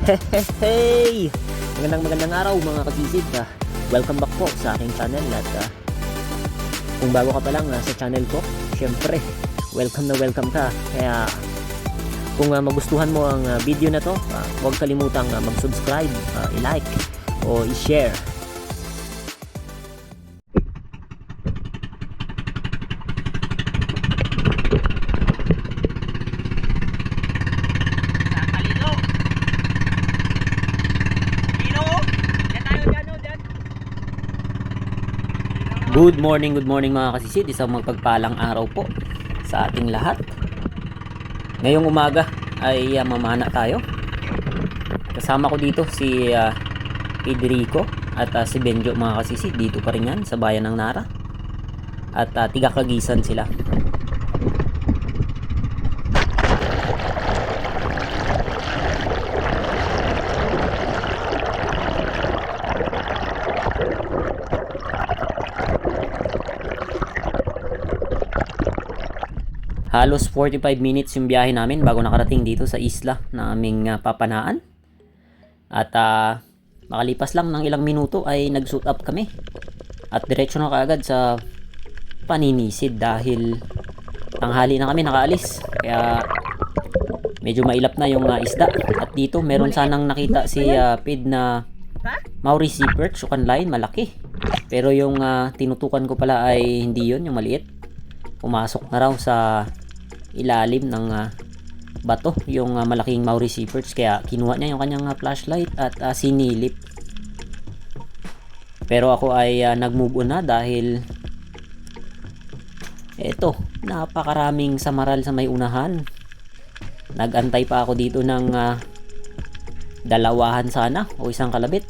Hey! Magandang araw mga kasisid. Welcome back po sa aking channel at kung bago ka pa lang sa channel ko, syempre, welcome ka. Kaya kung magustuhan mo ang video na to, huwag kalimutang mag-subscribe, i-like o i-share. Good morning mga kasisid. Isang magpagpalang araw po sa ating lahat. Ngayong umaga ay mamana tayo. Kasama ko dito si Federico at si Benjo mga kasisid. Dito pa rin yan sa bayan ng Nara. At tiga-Kagisan sila. Halos 45 minutes yung biyahe namin bago nakarating dito sa isla na aming papanaan. At makalipas lang ng ilang minuto ay nag-suit up kami. At diretso na kaagad sa paninisid dahil tanghali na kami nakaalis. Kaya medyo mailap na yung isda. At dito meron sanang nakita si Pid na Maori Sea Perch o kanlain, malaki. Pero yung tinutukan ko pala ay hindi yun, yung maliit. Pumasok na raw sa ilalim ng bato yung malaking Maori Sea Perch, kaya kinuha niya yung kanyang flashlight at sinilip. Pero ako ay nag-move on na dahil eto, napakaraming samaral sa may unahan. Nagantay pa ako dito ng dalawahan sana o isang kalabit.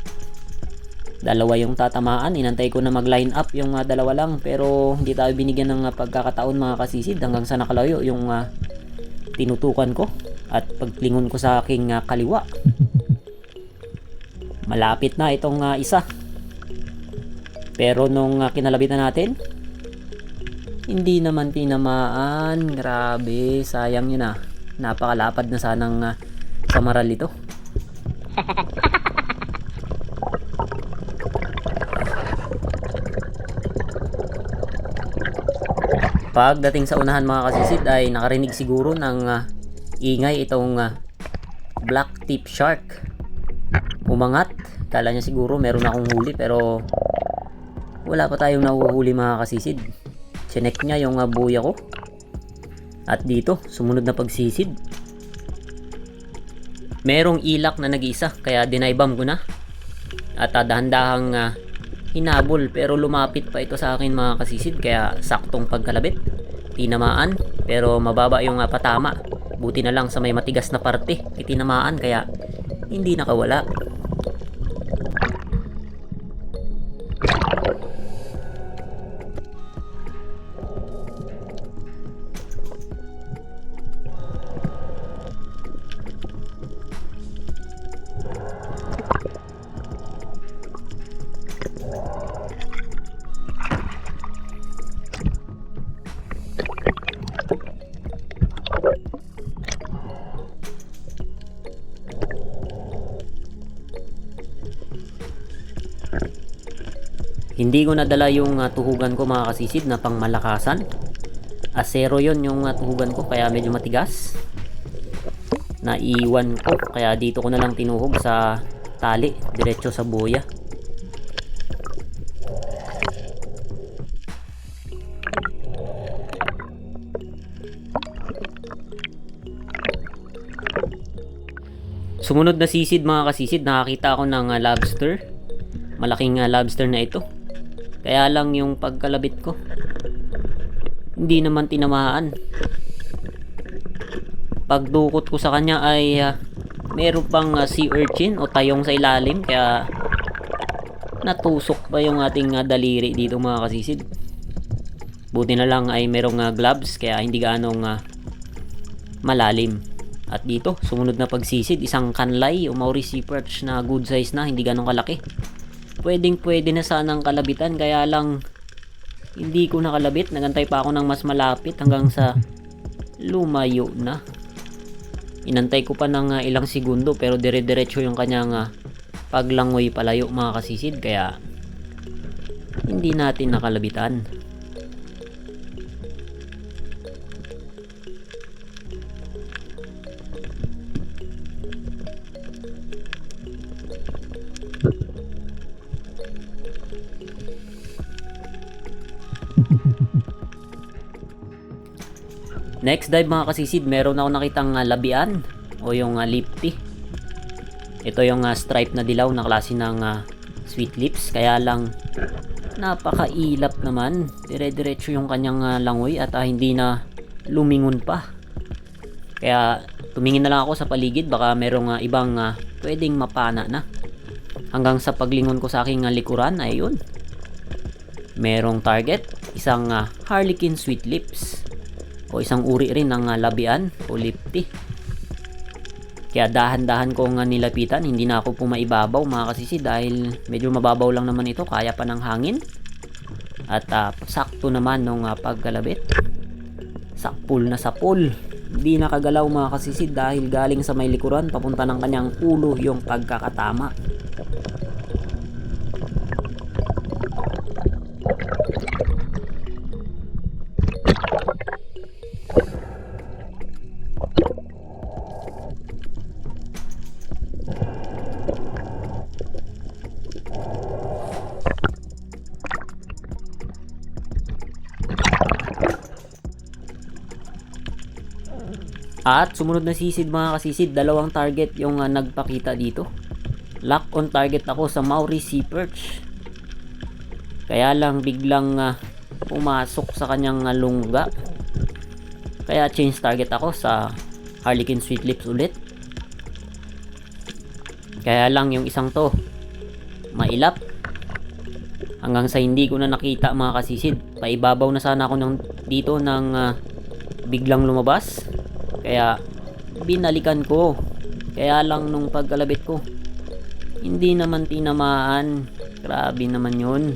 Dalawa yung tatamaan. Inantay ko na mag-line up yung dalawa lang, pero hindi tayo binigyan ng pagkakataon mga kasisid hanggang sa nakalayo yung tinutukan ko at paglingon ko sa aking kaliwa. Malapit na itong isa. Pero nung kinalabitan natin, hindi naman tinamaan. Grabe, sayang yun napakalapad na sanang samaral ito. Pagdating sa unahan mga kasisid ay nakarinig siguro ng ingay itong black tip shark. Umangat, kala niya siguro meron akong huli, pero wala pa tayong nahuhuli mga kasisid. Chinek niya yung buya ko at dito sumunod na pagsisid. Merong ilak na nag-isa kaya dinaybam ko na at dahan-dahang hinabol, pero lumapit pa ito sa akin mga kasisid, kaya saktong pagkalabit tinamaan, pero mababa yung patama. Buti na lang sa may matigas na parte itinamaan, kaya hindi nakawala. Hindi ko nadala yung tuhugan ko mga kasisid na pang malakasan. Asero yon yung tuhugan ko, kaya medyo matigas. Naiwan ko, kaya dito ko na lang tinuhog sa tali, diretso sa buya. Sumunod na sisid mga kasisid, nakakita ako ng lobster. Malaking lobster na ito. Kaya lang yung pagkalabit ko, hindi naman tinamaan. Pagdukot ko sa kanya ay meron pang sea urchin o tayong sa ilalim, kaya natusok pa yung ating daliri dito mga kasisid. Buti na lang ay merong gloves, kaya hindi ganong malalim. At dito sumunod na pagsisid, isang kanlay o Maori Sea Perch na good size na, hindi ganong kalaki. Pwede na sanang kalabitan, kaya lang hindi ko nakalabit. Nagantay pa ako ng mas malapit hanggang sa lumayo na. Inantay ko pa ng ilang segundo pero dire-diretso yung kanyang paglangoy palayo mga kasisid, kaya hindi natin nakalabitan. Next dive mga kasisid, meron ako nakitang labian o yung lipty. Ito yung stripe na dilaw na klase ng sweet lips, kaya lang napakailap naman. Dire-diretso yung kanyang langoy at hindi na lumingon pa. Kaya tumingin na lang ako sa paligid, baka merong ibang pwedeng mapana na. Hanggang sa paglingon ko sa aking likuran, ayun, merong target, isang harlequin sweet lips o isang uri rin ng labian o lipty. Kaya dahan-dahan ko nilapitan, hindi na ako pumaibabaw mga kasisi dahil medyo mababaw lang naman ito, kaya pa ng hangin. At sakto naman nung pagkalabit, sakpul na sapul, hindi nakagalaw mga kasisi dahil galing sa may likuran papunta ng kanyang ulo yung pagkakatama. At sumunod na sisid mga kasisid, dalawang target yung nagpakita dito. Lock on target ako sa Maori Sea Perch. Kaya lang biglang pumasok sa kanyang lungga. Kaya change target ako sa Harlequin Sweet Lips ulit. Kaya lang yung isang to mailap. Hanggang sa hindi ko na nakita mga kasisid. Paibabaw na sana ako dito ng biglang lumabas. Kaya binalikan ko. Kaya lang nung pagkalabit ko, hindi naman tinamaan. Grabe naman yun.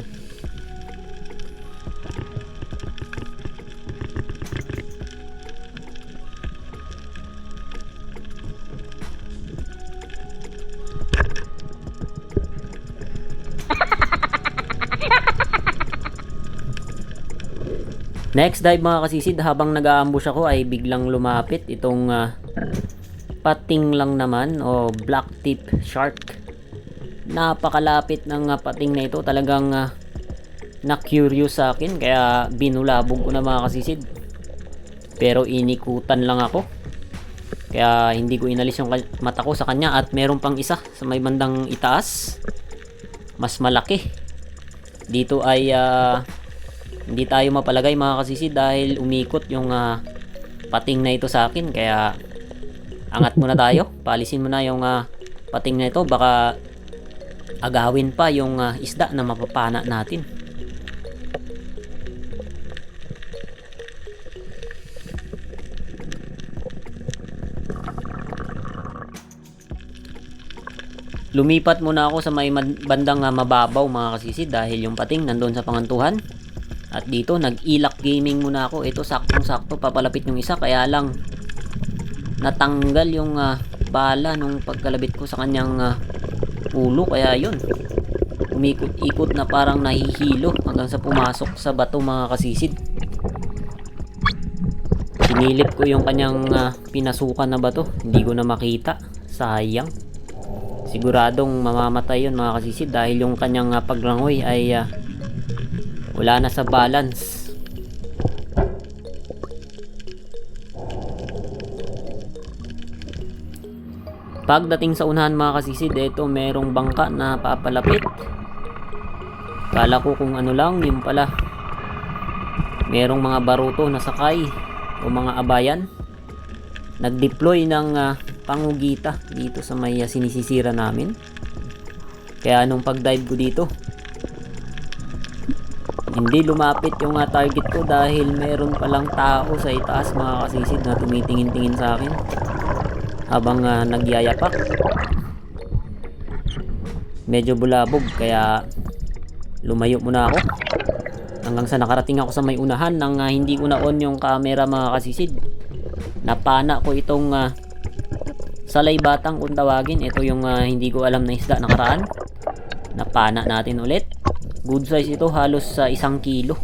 Next dive mga kasisid, habang nag-aambush ako ay biglang lumapit itong pating lang naman o black tip shark. Napakalapit ng pating na ito, talagang na-curious sa akin kaya binulabog ko na mga kasisid. Pero inikutan lang ako. Kaya hindi ko inalis yung mata ko sa kanya, at meron pang isa sa may bandang itaas. Mas malaki. Dito ay hindi tayo mapalagay mga kasisi dahil umikot yung pating na ito sa akin, kaya angat muna tayo, palisin muna yung pating na ito, baka agawin pa yung isda na mapapana natin. Lumipat muna ako sa may bandang mababaw mga kasisi dahil yung pating nandoon sa pangantuhan. At dito nag-ilak gaming muna ako. Ito saktong-sakto papalapit yung isa, kaya lang natanggal yung bala nung pagkalabit ko sa kanyang ulo, kaya yun, umikot-ikot na parang nahihilo hanggang sa pumasok sa bato mga kasisid. Sinilip ko yung kanyang pinasukan na bato, hindi ko na makita, sayang. Siguradong mamamatay yun mga kasisid dahil yung kanyang paglangoy ay wala na sa balance. Pagdating sa unahan mga kasisid, ito merong bangka na papalapit. Kala ko kung ano lang, yung pala merong mga baruto na sakay o mga abayan nag-deploy ng pangugita dito sa may sinisisira namin. Kaya nung pag-dive ko dito, hindi lumapit yung target ko dahil meron palang tao sa itaas mga kasisid na tumitingin-tingin sa akin habang nagyayapak. Medyo bulabog kaya lumayo muna ako hanggang sa nakarating ako sa may unahan nang hindi ko na on yung camera mga kasisid. Napana ko itong Salay batang kung tawagin. Ito yung hindi ko alam na isda nakaraan. Napana natin ulit. Good size ito, halos sa 1 kilo.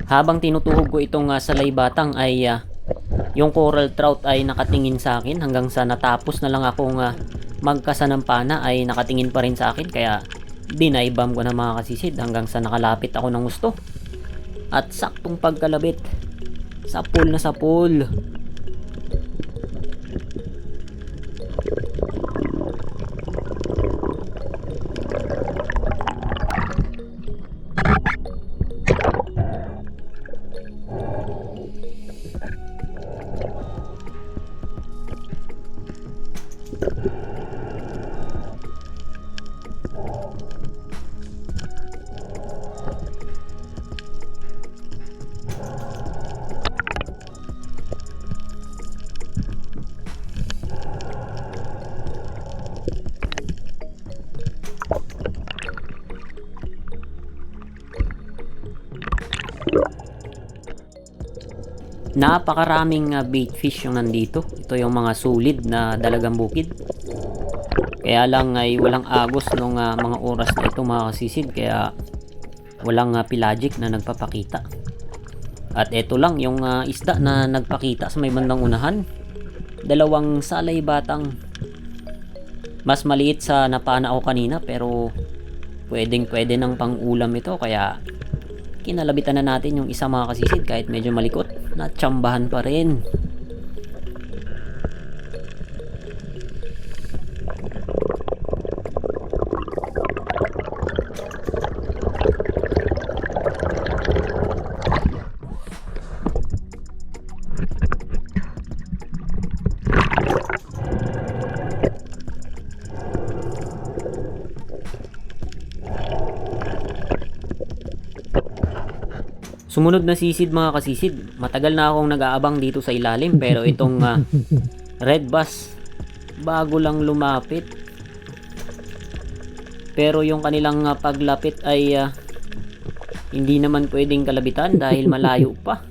Habang tinutuhog ko itong salay batang ay yung coral trout ay nakatingin sa akin hanggang sa natapos na lang akong magkasanampana ay nakatingin pa rin sa akin, kaya dinaibam ko na mga kasisid hanggang sa nakalapit ako ng gusto. At saktong pagkalabit, sapul na sapul. Napakaraming bait fish yung nandito. Ito yung mga sulid na dalagang bukid. Kaya lang ay walang agos nung mga oras na ito mga kasisid, kaya walang pelagic na nagpapakita. At ito lang yung isda na nagpakita sa may bandang unahan. Dalawang salay batang. Mas maliit sa napana ko kanina, pero pwedeng pwede ng pang ulam ito, kaya kinalabitan na natin yung isa mga kasisid kahit medyo malikot. Natsambahan pa rin. Sumunod na sisid mga kasisid. Matagal na akong nag-aabang dito sa ilalim, pero itong red bass bago lang lumapit. Pero yung kanilang paglapit ay hindi naman pwedeng kalabitan dahil malayo pa.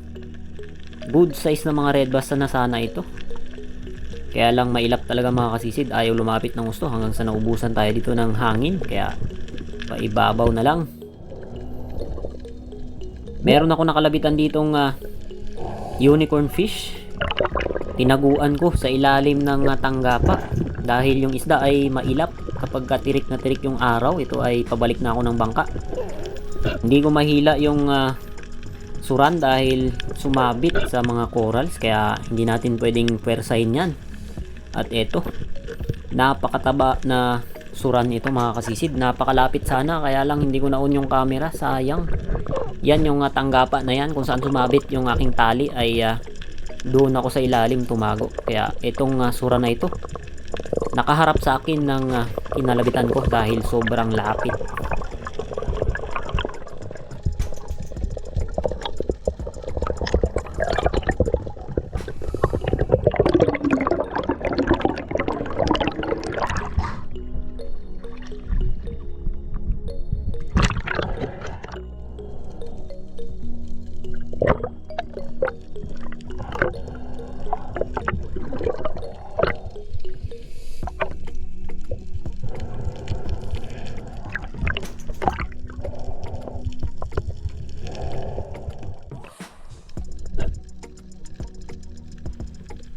Good size na mga red bass na sana ito. Kaya lang mailap talaga mga kasisid, ayaw lumapit ng gusto hanggang sa naubusan tayo dito ng hangin, kaya paibabaw na lang. Meron ako nakalabitan ditong unicorn fish. Tinaguan ko sa ilalim ng tanggapa dahil yung isda ay mailap. Kapag tirik na tirik yung araw, ito ay pabalik na ako ng bangka. Hindi ko mahila yung suran dahil sumabit sa mga corals, kaya hindi natin pwedeng pwersahin yan. At eto, napakataba na suran ito mga kasisid. Napakalapit sana, kaya lang hindi ko na-on yung camera, sayang. Yan yung tanggapa na yan kung saan sumabit yung aking tali ay doon ako sa ilalim tumago. Kaya itong sura na ito nakaharap sa akin ng kinalabitan ko dahil sobrang lapit.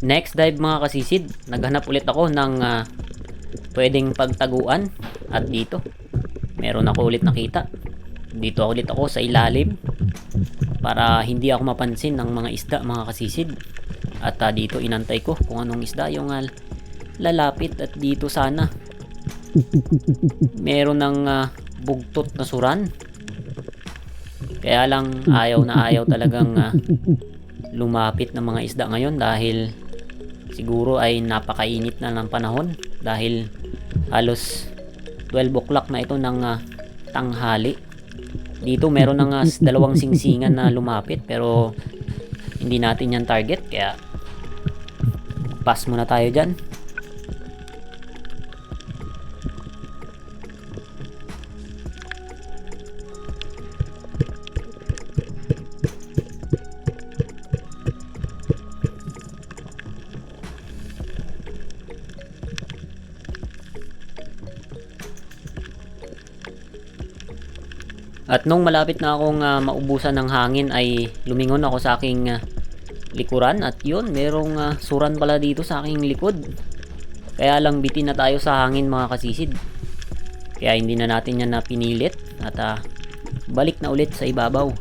Next dive mga kasisid, naghanap ulit ako ng pwedeng pagtaguan, at dito meron ako ulit nakita. Dito ulit ako sa ilalim para hindi ako mapansin ng mga isda mga kasisid. At dito inantay ko kung anong isda yung lalapit, at dito sana meron ng bugtot na suran. Kaya lang ayaw na ayaw talagang lumapit ng mga isda ngayon dahil siguro ay napakainit na ng panahon dahil halos 12 o'clock na ito ng tanghali. Dito meron ng dalawang singsingan na lumapit pero hindi natin yan target kaya pass muna tayo dyan. At nung malapit na akong maubusan ng hangin ay lumingon ako sa aking likuran at yun, merong suran pala dito sa aking likod. Kaya lang bitin na tayo sa hangin mga kasisid. Kaya hindi na natin yan na pinilit at balik na ulit sa ibabaw.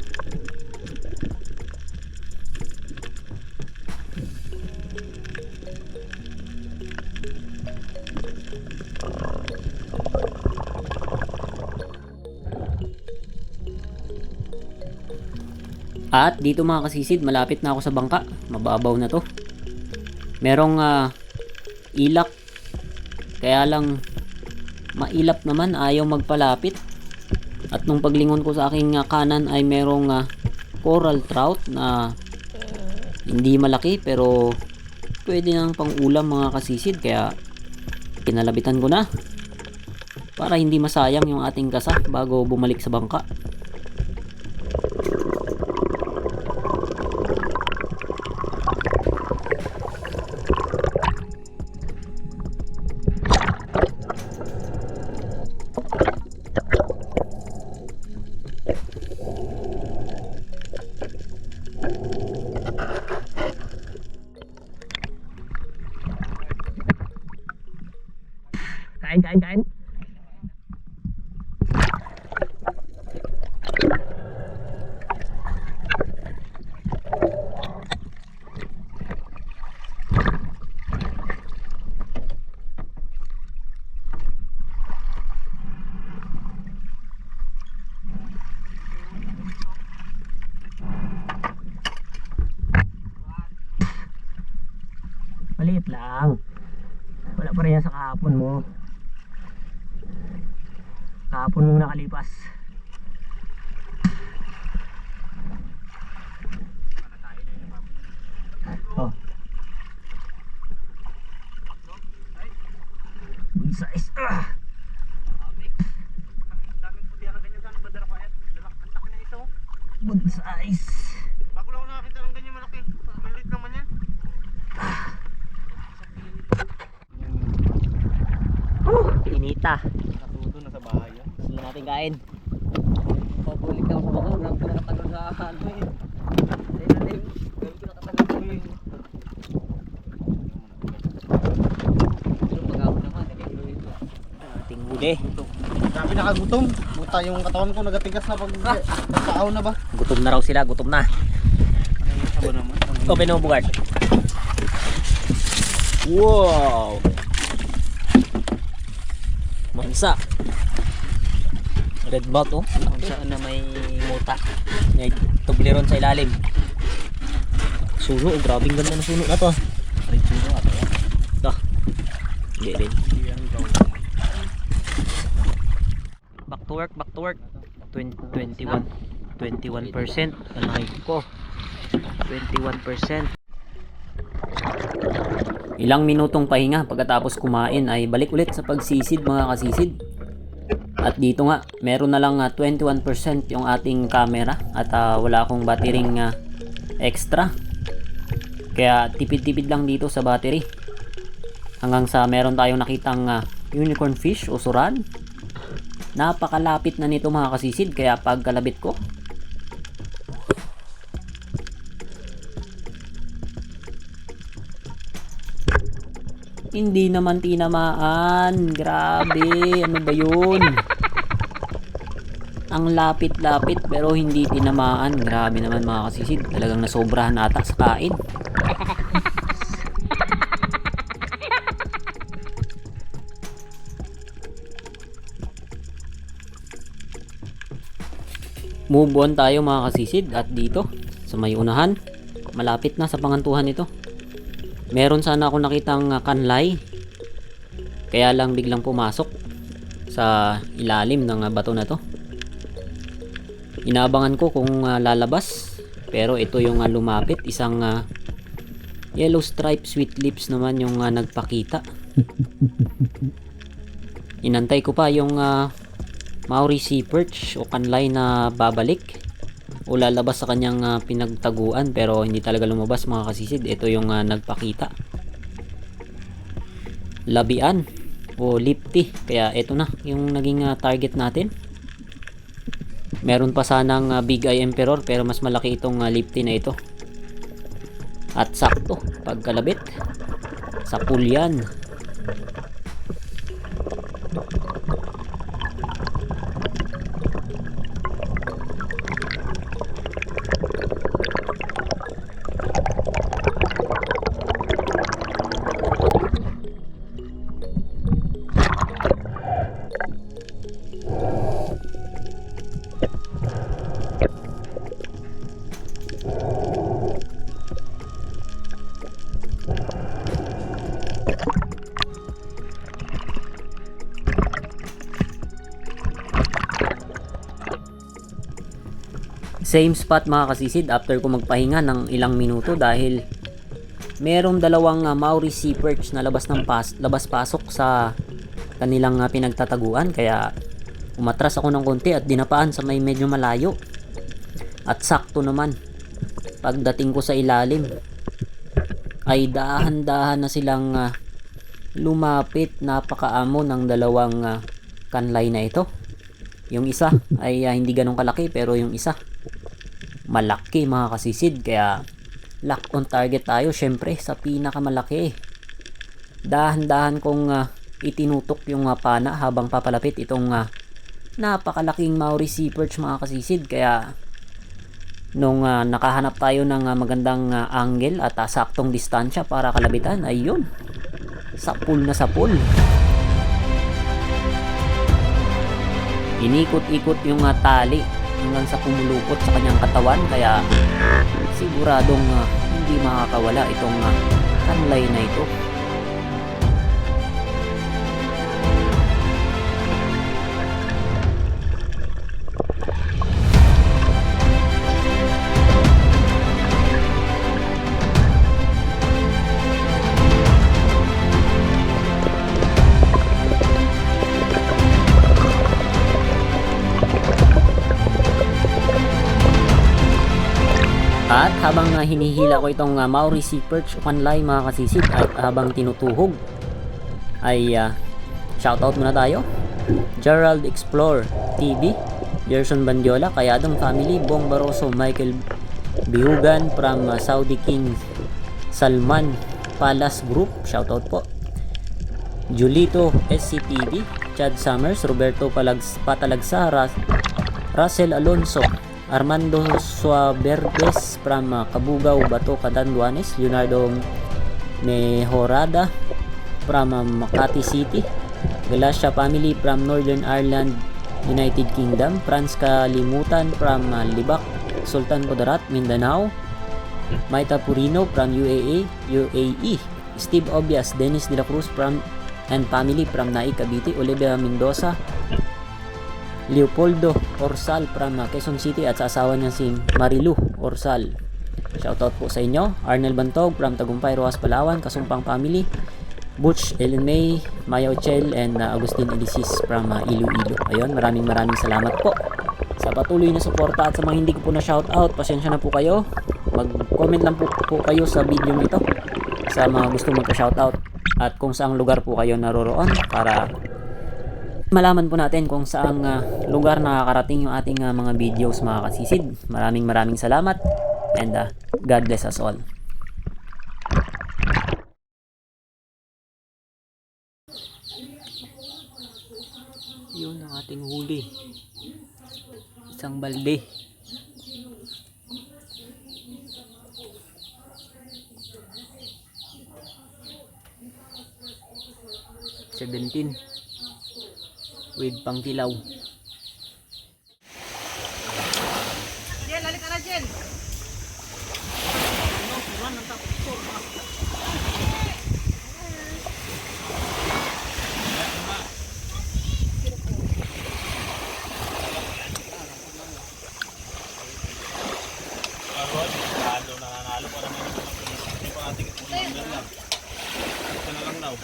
At dito mga kasisid, malapit na ako sa bangka. Mababaw na to. Merong ilak. Kaya lang mailap naman, ayaw magpalapit. At nung paglingon ko sa aking kanan ay merong coral trout na hindi malaki pero pwede nang pang ulam mga kasisid. Kaya kinalabitan ko na para hindi masayang yung ating kasa bago bumalik sa bangka. Kain. Maliit lang. Wala pa rin yan sa kahapon mo. Kahapon mong nakalipas. Oh. Good size. Good size. Bago lang ako nakakita ng ganyan malaki. Maliit naman yan. Inita. Nakatuto na sa bahay yan. Gusto natin kain. Pabulik na ako baka. Marami ko nakatagal sa ano eh. Ayun. Marami ko nakatagal sa eh. Pero pag-ako naman, nagigilo ito. Ating huli. Grabe nakagutom. Buta yung katawan ko nagatigas na pag nagkaaw na ba? Gutom na raw sila, gutom na. Ano sabo naman? Open mo, Bugart. Wow! Mansa. Red mouth oh. Mansa na may muta. May tubleron sa ilalim. Suno, oh, grabing ganda ng suno na to. Red suno ato yan. Ito. Hindi rin. Back to work. 21%. Anay ko. 21%. Ilang minutong pahinga pagkatapos kumain ay balik ulit sa pagsisid mga kasisid. At dito nga, meron na lang 21% yung ating camera at wala akong battering extra. Kaya tipid-tipid lang dito sa battery. Hanggang sa meron tayong nakitang unicorn fish o suran. Napakalapit na nito mga kasisid kaya pagkalabit ko hindi naman tinamaan. Grabe, ano ba yun? Ang lapit-lapit pero hindi tinamaan. Grabe naman mga kasisid, talagang nasobrahan ata sa kain. Move on tayo mga kasisid, at dito sa may unahan, malapit na sa pangantuhan ito. Meron sana ako nakitang kanlay, kaya lang biglang pumasok sa ilalim ng bato na to. Inaabangan ko kung lalabas, pero ito yung lumapit. Isang yellow stripe sweet lips naman yung nagpakita. Inantay ko pa yung Maori sea perch o kanlay na babalik o lalabas sa kanyang pinagtaguan, pero hindi talaga lumabas mga kasisid. Ito yung nagpakita, labian o lipti, kaya ito na yung naging target natin. Meron pa sanang big eye emperor, pero mas malaki itong lipti na ito, at sakto pagkalabit sa pool yan. Same spot mga kasisid, after ko magpahinga ng ilang minuto dahil merong dalawang Maori sea perch na labas-pasok sa kanilang pinagtataguan, kaya umatras ako ng konti at dinapaan sa may medyo malayo. At sakto naman, pagdating ko sa ilalim ay dahan-dahan na silang lumapit. Napakaamo ng dalawang kanlay na ito. Yung isa ay hindi ganun kalaki, pero yung isa malaki mga kasisid, kaya lock on target tayo syempre sa pinakamalaki. Dahan-dahan kong itinutok yung pana habang papalapit itong napakalaking Maori sea perch mga kasisid, kaya nung nakahanap tayo ng magandang angle at saktong distansya para kalabitan, ayun, sapul na sapul. Inikot-ikot yung tali hanggang sa pumulupot sa kanyang katawan, kaya siguradong hindi makakawala itong kanlay na ito. At habang hinihila ko itong Maori sea perch o kanlay mga kasisid, at habang tinutuhog ay shoutout muna tayo. Gerald Explore TV, Gerson Bandiola, Kayadong Family, Bong Baroso, Michael Bihugan from Saudi King, Salman Palace Group, shoutout po. Julito SCTV, Chad Summers, Roberto Patalagsa, Russell Alonso, Armando Suaberdes from Cabugao, Bato, Catanduanes, Leonardo Mejorada from Makati City, Galacia family from Northern Ireland, United Kingdom, Franz Kalimutan from Libak, Sultan Kudarat, Mindanao, Maita Purino from UAE, Steve Obias, Dennis De La Cruz from and family from Naik, Cavite, Olivia Mendoza, Leopoldo Orsal from Quezon City, at sa asawa niya si Marilu Orsal. Shoutout po sa inyo. Arnel Bantog from Tagumpay, Rojas, Palawan, Kasumpang family, Butch, Ellen May, Maya Ochel, and Agustin Elisis from Iloilo. Ayun, maraming salamat po sa patuloy na suporta, at sa mga hindi ko po na shoutout, pasensya na po kayo. Mag-comment lang po kayo sa video nito sa mga gusto magka-shoutout, at kung saang lugar po kayo naroroon, para malaman po natin kung saang lugar nakakarating yung ating mga videos mga kasisid. Maraming salamat, and God bless us all. Yun ang ating huli, isang balde. $17 with pangkilaw. Ito na lang daw.